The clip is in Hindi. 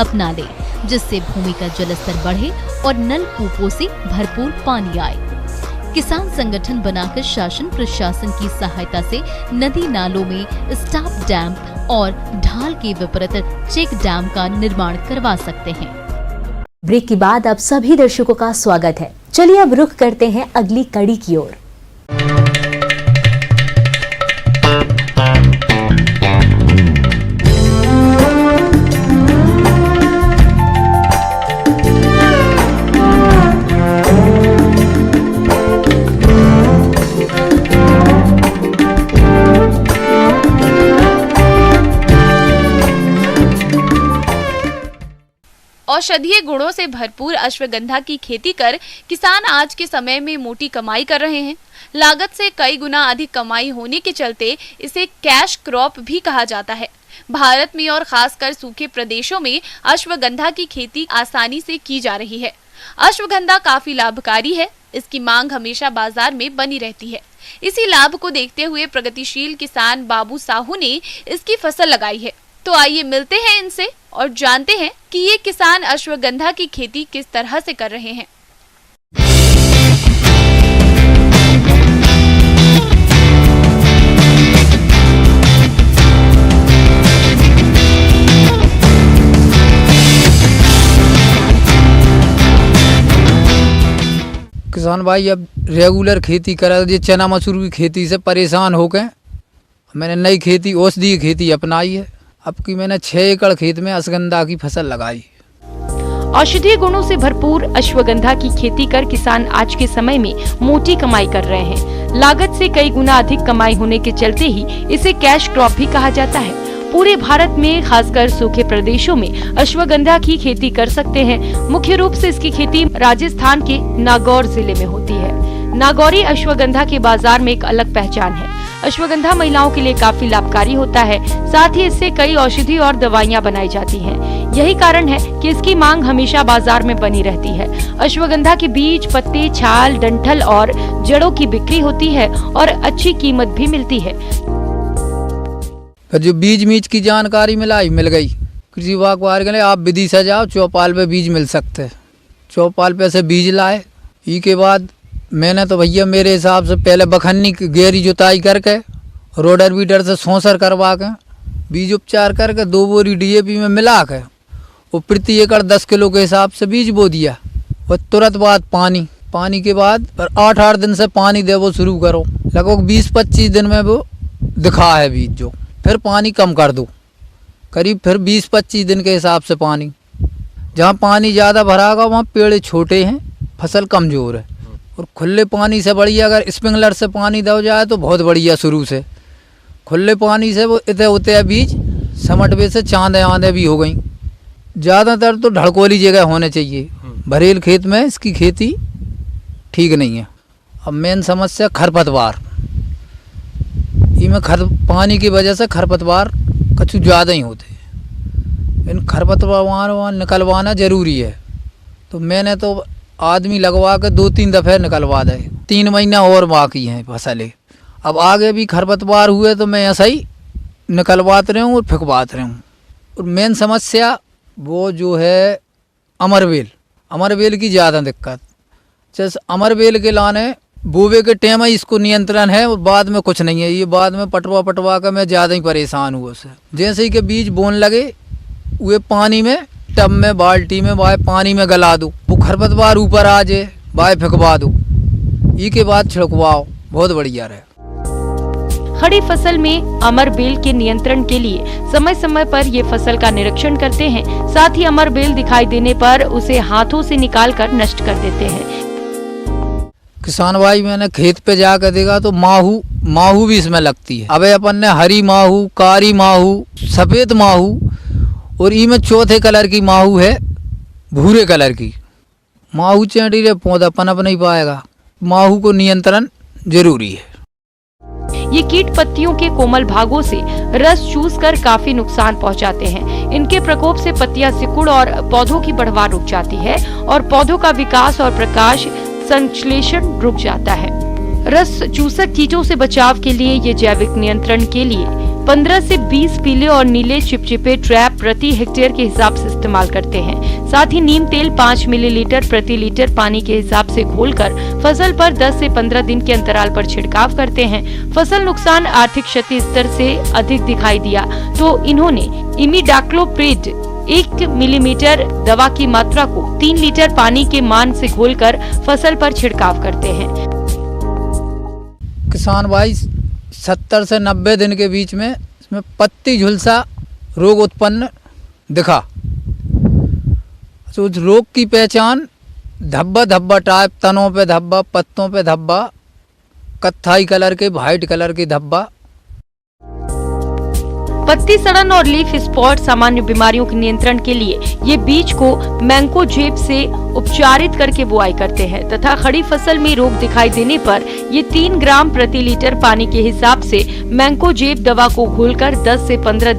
अपना ले, जिससे भूमि का जलस्तर बढ़े और नलकूपों से भरपूर पानी आए। किसान संगठन बनाकर शासन प्रशासन की सहायता से नदी नालों में स्टॉप डैम और ढाल के विपरीत चेक डैम का निर्माण करवा सकते हैं। ब्रेक के बाद अब सभी दर्शकों का स्वागत है। चलिए अब रुख करते हैं अगली कड़ी की ओर। औषधीय गुणों से भरपूर अश्वगंधा की खेती कर किसान आज के समय में मोटी कमाई कर रहे हैं। लागत से कई गुना अधिक कमाई होने के चलते इसे कैश क्रॉप भी कहा जाता है। भारत में और खासकर सूखे प्रदेशों में अश्वगंधा की खेती आसानी से की जा रही है। अश्वगंधा काफी लाभकारी है। इसकी मांग हमेशा बाजार में बनी रहती है। इसी लाभ को देखते हुए प्रगतिशील किसान बाबू साहू ने इसकी फसल लगाई है। तो आइए मिलते हैं इनसे और जानते हैं कि ये किसान अश्वगंधा की खेती किस तरह से कर रहे हैं। किसान भाई अब रेगुलर खेती करा, ये चना मसूर की खेती से परेशान होकर मैंने नई खेती औषधीय खेती अपनाई है। अब की मैंने 6 एकड़ खेत में अश्वगंधा की फसल लगाई। औषधीय गुणों से भरपूर अश्वगंधा की खेती कर किसान आज के समय में मोटी कमाई कर रहे हैं। लागत से कई गुना अधिक कमाई होने के चलते ही इसे कैश क्रॉप भी कहा जाता है। पूरे भारत में खासकर सूखे प्रदेशों में अश्वगंधा की खेती कर सकते हैं। मुख्य रूप से इसकी खेती राजस्थान के नागौर जिले में होती है। नागौरी अश्वगंधा के बाजार में एक अलग पहचान है। अश्वगंधा महिलाओं के लिए काफी लाभकारी होता है। साथ ही इससे कई औषधि और दवाइयां बनाई जाती हैं। यही कारण है कि इसकी मांग हमेशा बाजार में बनी रहती है। अश्वगंधा के बीज, पत्ते, छाल, डंठल और जड़ों की बिक्री होती है और अच्छी कीमत भी मिलती है। जो बीज की जानकारी मिल गई कृषि विभाग के लिए, आप विधि से जाओ, चौपाल पे बीज मिल सकते हैं। चौपाल पे से बीज लाए। ई के बाद मैंने तो भैया मेरे हिसाब से पहले बखन्नी गहरी जुताई करके रोडर बीडर से सोसर करवा के बीज उपचार करके 2 बोरी DAP में मिला के वो प्रति एकड़ 10 किलो के हिसाब से बीज बो दिया। और तुरंत बाद पानी के बाद 8-8 दिन से पानी दे वो शुरू करो। लगभग 20-25 दिन में वो दिखा है बीज जो। फिर पानी कम कर दो, करीब फिर 20-25 दिन के हिसाब से पानी। जहाँ पानी ज़्यादा भरागा वहाँ पेड़ छोटे हैं, फसल कमज़ोर है। और खुले पानी से बढ़िया अगर स्प्रिंकलर से पानी दो जाए तो बहुत बढ़िया। शुरू से खुले पानी से वो इतने होते हैं बीज समटवे से चांदे आंदे भी हो गई। ज़्यादातर तो ढड़कोली जगह होने चाहिए। भरेल खेत में इसकी खेती ठीक नहीं है। अब मेन समस्या खरपतवार। इनमें पानी की वजह से खरपतवार कछु ज़्यादा ही होते हैं। इन खरपतवार निकलवाना ज़रूरी है। तो मैंने तो आदमी लगवा के 2-3 दफ़े निकलवा दे। 3 महीना और बाकी हैं फसलें। अब आगे भी खरपतवार हुए तो मैं ऐसा ही निकलवाते रहूँ और फेंकवाते रहूँ। और मेन समस्या वो जो है अमरवेल की ज़्यादा दिक्कत। जैसे अमरवेल के लाने बोवे के टाइम ही इसको नियंत्रण है और बाद में कुछ नहीं है। ये बाद में पटवा कर मैं ज़्यादा ही परेशान हुआ उससे। जैसे ही के बीज बोन लगे वे पानी में टब में बाल्टी में बाय पानी में गला दो। वो खरपतवार ऊपर आ जाए बाय फेंकवा दो। ई के बाद छिड़कवाओ, बहुत बढ़िया रहे। खड़ी फसल में अमरबेल के नियंत्रण के लिए समय समय पर ये फसल का निरीक्षण करते हैं। साथ ही अमरबेल दिखाई देने पर उसे हाथों से निकालकर नष्ट कर देते हैं। किसान भाई मैंने खेत पे जाकर देखा तो माहू भी इसमें लगती है। अब अपन ने हरी माहू, कारी माहू, सफेद माहू और ई में चौथे कलर की माहू है, भूरे कलर की माहू। चेंटी रे पौधा पनप नहीं पाएगा। माहू को नियंत्रण जरूरी है। ये कीट पत्तियों के कोमल भागों से रस चूसकर काफी नुकसान पहुंचाते हैं। इनके प्रकोप से पत्तियां सिकुड़ और पौधों की बढ़वार रुक जाती है और पौधों का विकास और प्रकाश संश्लेषण रुक जाता है। रस चूसक कीटों से बचाव के लिए ये जैविक नियंत्रण के लिए 15 से 20 पीले और नीले चिपचिपे ट्रैप प्रति हेक्टेयर के हिसाब से इस्तेमाल करते हैं। साथ ही नीम तेल 5 मिलीलीटर प्रति लीटर पानी के हिसाब से घोलकर फसल पर 10 से 15 दिन के अंतराल पर छिड़काव करते हैं। फसल नुकसान आर्थिक क्षति स्तर से अधिक दिखाई दिया तो इन्होंने इमिडाक्लोप्रिड 1 मिलीमीटर दवा की मात्रा को 3 लीटर पानी के मान से घोलकर फसल पर छिड़काव करते हैं। किसान भाई 70 से 90 दिन के बीच में इसमें पत्ती झुलसा रोग उत्पन्न दिखा। तो उस रोग की पहचान धब्बा धब्बा टाइप, तनों पे धब्बा, पत्तों पे धब्बा, कत्थाई कलर के, वाइट कलर की धब्बा। पत्ती सड़न और लीफ स्पॉट सामान्य बीमारियों के नियंत्रण के लिए ये बीज को मैंकोजेब से उपचारित करके बुआई करते हैं तथा खड़ी फसल में रोग दिखाई देने पर ये 3 ग्राम प्रति लीटर पानी के हिसाब से मैंकोजेब दवा को घोलकर 10 से 15 दिन